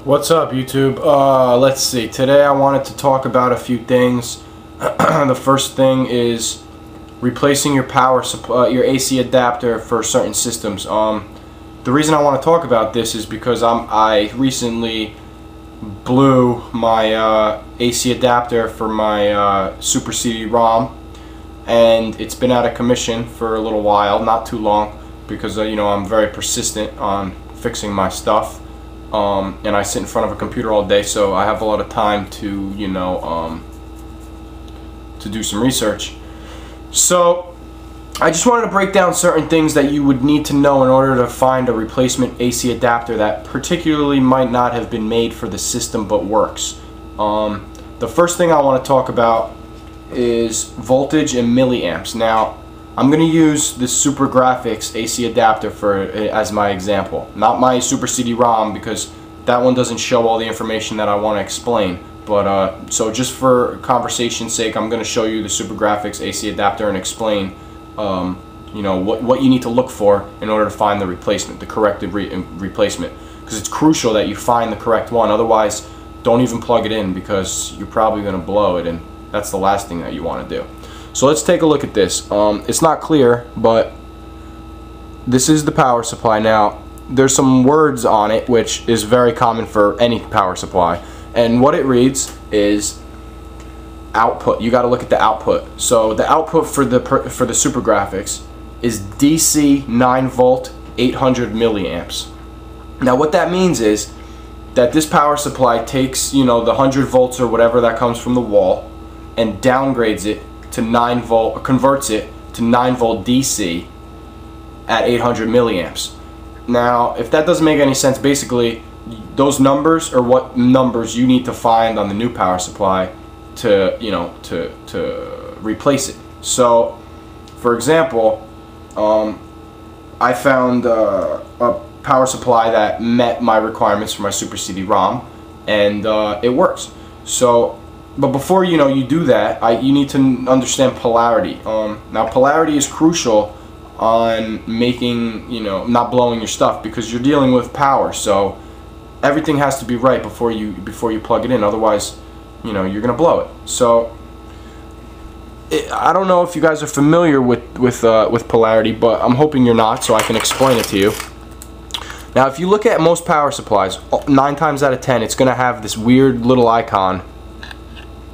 What's up, YouTube? Let's see. Today I wanted to talk about a few things. The first thing is replacing your power supply, your AC adapter for certain systems. The reason I want to talk about this is because I recently blew my AC adapter for my Super CD-ROM, and it's been out of commission for a little while, not too long, because you know, I'm very persistent on fixing my stuff. And I sit in front of a computer all day, so I have a lot of time to, you know, to do some research. So I just wanted to break down certain things that you would need to know in order to find a replacement AC adapter that particularly might not have been made for the system but works. The first thing I want to talk about is voltage and milliamps. Now, I'm going to use this Super Graphics AC adapter as my example, not my Super CD-ROM, because that one doesn't show all the information that I want to explain. But so just for conversation's sake, I'm going to show you the Super Graphics AC adapter and explain, you know, what you need to look for in order to find the replacement, the corrected replacement, because it's crucial that you find the correct one. Otherwise, don't even plug it in, because you're probably going to blow it, and that's the last thing that you want to do. So let's take a look at this. It's not clear, but this is the power supply. Now, there's some words on it, which is very common for any power supply. And what it reads is output. You got to look at the output. So the output for the Super Graphics is DC 9 volt 800 milliamps. Now, what that means is that this power supply takes, you know, the 100 volts or whatever that comes from the wall and downgrades it to 9 volt, converts it to 9 volt DC at 800 milliamps. Now, if that doesn't make any sense, basically those numbers are what numbers you need to find on the new power supply to, you know, to replace it. So, for example, I found a power supply that met my requirements for my Super CD-ROM, and it works. So, but before, you know, you do that, you need to understand polarity. Now, polarity is crucial on making, you know, not blowing your stuff, because you're dealing with power. So everything has to be right before you plug it in. Otherwise, you know, you're gonna blow it. So I don't know if you guys are familiar with polarity, but I'm hoping you're not, so I can explain it to you. Now, if you look at most power supplies, 9 times out of 10, it's gonna have this weird little icon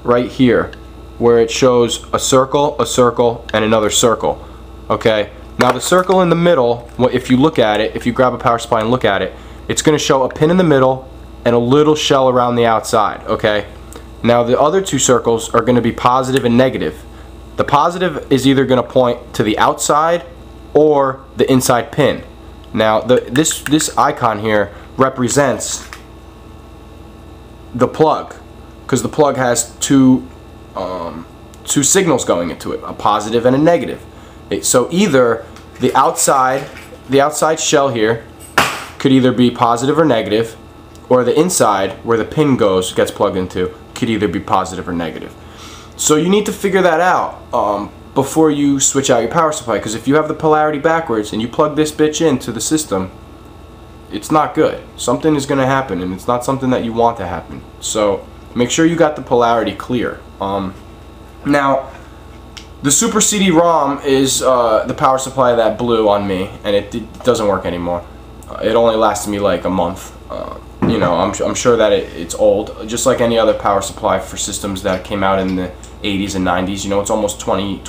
right here where it shows a circle, and another circle. Okay, now the circle in the middle, if you look at it, if you grab a power supply and look at it, it's going to show a pin in the middle and a little shell around the outside. Okay, now the other two circles are going to be positive and negative. The positive is either going to point to the outside or the inside pin. Now this icon here represents the plug, because the plug has two signals going into it, a positive and a negative. So either the outside shell here could either be positive or negative, or the inside where the pin gets plugged into could either be positive or negative. So you need to figure that out before you switch out your power supply, because if you have the polarity backwards and you plug this bitch into the system, it's not good. Something is going to happen, and it's not something that you want to happen. So make sure you got the polarity clear. Now, the Super CD-ROM is the power supply that blew on me, and it doesn't work anymore. It only lasted me like a month. You know, I'm sure that it's old, just like any other power supply for systems that came out in the 80s and 90s. You know, it's almost 20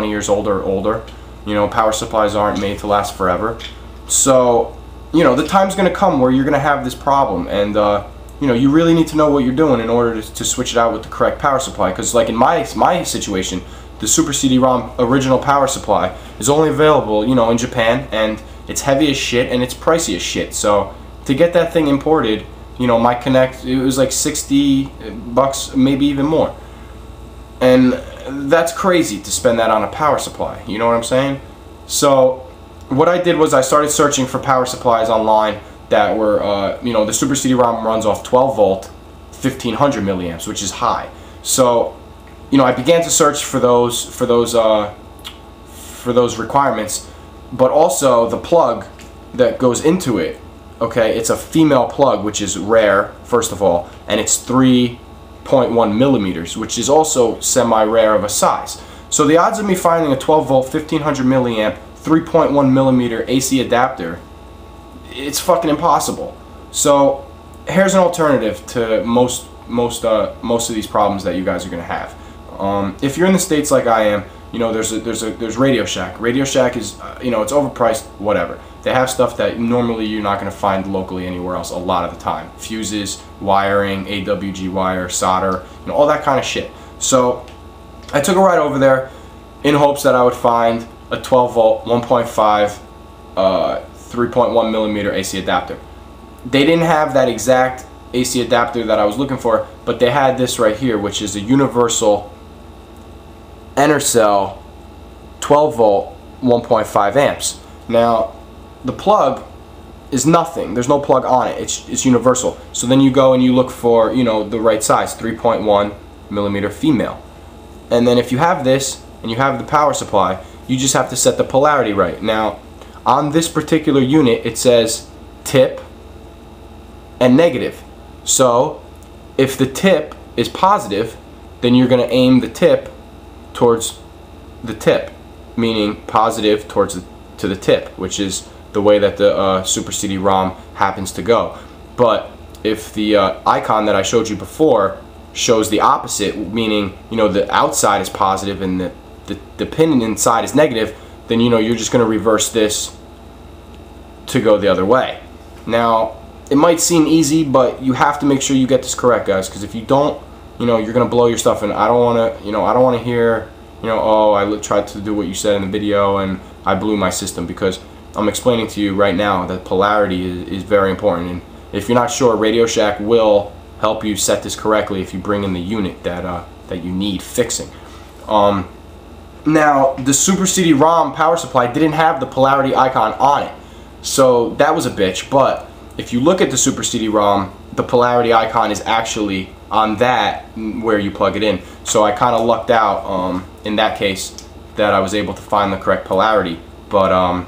years old or older. You know, power supplies aren't made to last forever. So, you know, the time's going to come where you're going to have this problem, and you know, you really need to know what you're doing in order to switch it out with the correct power supply. Because like in my situation, the Super CD-ROM original power supply is only available, you know, in Japan, and it's heavy as shit and it's pricey as shit. So to get that thing imported, you know, my Connect, it was like 60 bucks, maybe even more. And that's crazy to spend that on a power supply, you know what I'm saying? So what I did was I started searching for power supplies online that were, you know, the Super CD-ROM runs off 12 volt 1500 milliamps, which is high. So, you know, I began to search for those requirements, but also the plug that goes into it Okay, it's a female plug, which is rare, first of all, and it's 3.1 millimeters, which is also semi-rare of a size. So the odds of me finding a 12 volt, 1500 milliamp, 3.1 millimeter AC adapter, it's fucking impossible. So here's an alternative to most of these problems that you guys are gonna have. If you're in the States like I am, you know, there's Radio Shack. Radio Shack is, you know, it's overpriced, whatever. They have stuff that normally you're not going to find locally anywhere else a lot of the time. Fuses, wiring, AWG wire, solder, you know, all that kind of shit. So I took a ride over there in hopes that I would find a 12 volt, 1.5, 3.1 millimeter AC adapter. They didn't have that exact AC adapter that I was looking for, but they had this right here, which is a universal Enercell 12 volt, 1.5 amps. Now, the plug is nothing. There's no plug on it. It's universal. So then you go and you look for, you know, the right size, 3.1 millimeter female. And then if you have this and you have the power supply, you just have to set the polarity right. Now, on this particular unit, it says tip and negative. So if the tip is positive, then you're going to aim the tip towards the tip, meaning positive towards to the tip, which is the way that the Super CD-ROM happens to go. But if the icon that I showed you before shows the opposite, meaning, you know, the outside is positive and the pin inside is negative, then, you know, you're just going to reverse this to go the other way. Now, it might seem easy, but you have to make sure you get this correct, guys, because if you don't, you know, you're gonna blow your stuff, and I don't want to, you know, I don't want to hear, you know, oh, I tried to do what you said in the video and I blew my system, because I'm explaining to you right now that polarity is very important. And if you're not sure, Radio Shack will help you set this correctly if you bring in the unit that you need fixing. Now, the Super CD-ROM power supply didn't have the polarity icon on it, so that was a bitch. But if you look at the Super CD-ROM, the polarity icon is actually on that where you plug it in. So I kind of lucked out in that case that I was able to find the correct polarity. But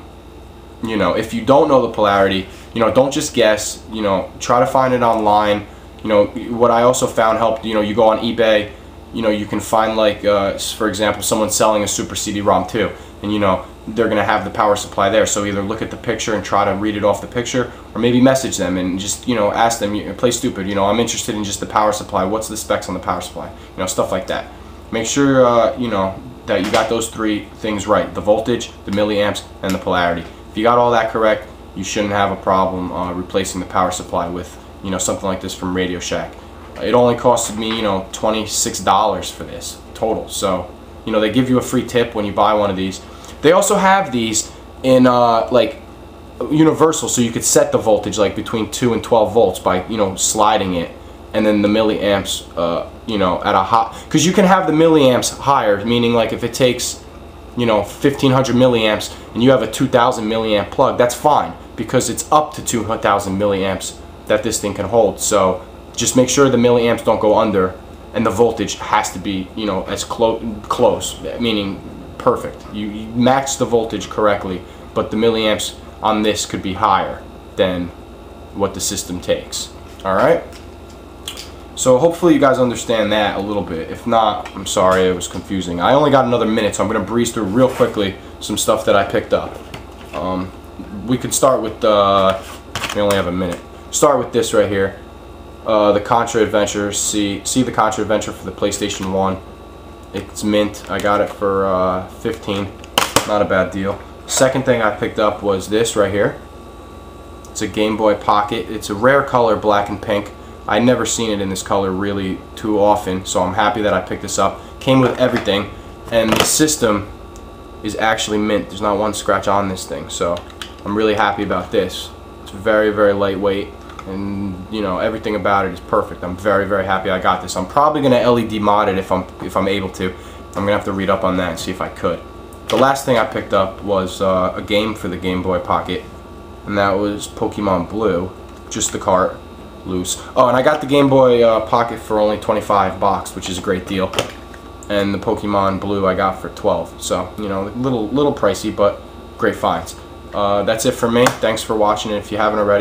you know, if you don't know the polarity, you know, don't just guess. You know, try to find it online. You know, what I also found helped. You know, you go on eBay. You know, you can find, like, for example, someone selling a Super CD-ROM too, and you know, they're gonna have the power supply there. So either look at the picture and try to read it off the picture, or maybe message them and just, you know, ask them, play stupid, you know, I'm interested in just the power supply, what's the specs on the power supply, you know, stuff like that. Make sure you know, that you got those three things right: the voltage, the milliamps, and the polarity. If you got all that correct, you shouldn't have a problem replacing the power supply with, you know, something like this from Radio Shack. It only costed me, you know, $26 for this total. So, you know, they give you a free tip when you buy one of these. They also have these in like universal, so you could set the voltage like between 2 and 12 volts by, you know, sliding it, and then the milliamps, you know, at a hot, because you can have the milliamps higher, meaning like if it takes, you know, 1500 milliamps and you have a 2000 milliamp plug, that's fine, because it's up to 2000 milliamps that this thing can hold. So just make sure the milliamps don't go under, and the voltage has to be, you know, as close, meaning perfect. You match the voltage correctly, but the milliamps on this could be higher than what the system takes. Alright? So hopefully you guys understand that a little bit. If not, I'm sorry, it was confusing. I only got another minute, so I'm going to breeze through real quickly some stuff that I picked up. We could start with, we only have a minute. Start with this right here. The Contra Adventure. See the Contra Adventure for the PlayStation 1. It's mint. I got it for 15. Not a bad deal. Second thing I picked up was this right here. It's a Game Boy Pocket. It's a rare color, black and pink. I'd never seen it in this color really too often, so I'm happy that I picked this up. Came with everything, and the system is actually mint. There's not one scratch on this thing, so I'm really happy about this. It's very, very lightweight, and you know, everything about it is perfect. I'm very, very happy I got this. I'm probably gonna LED mod it if I'm able to. I'm gonna have to read up on that and see if I could. The last thing I picked up was a game for the Game Boy Pocket, and that was Pokemon Blue. Just the cart, loose. Oh, and I got the Game Boy Pocket for only 25 bucks, which is a great deal. And the Pokemon Blue I got for 12. So, you know, little pricey, but great finds. That's it for me. Thanks for watching, and if you haven't already,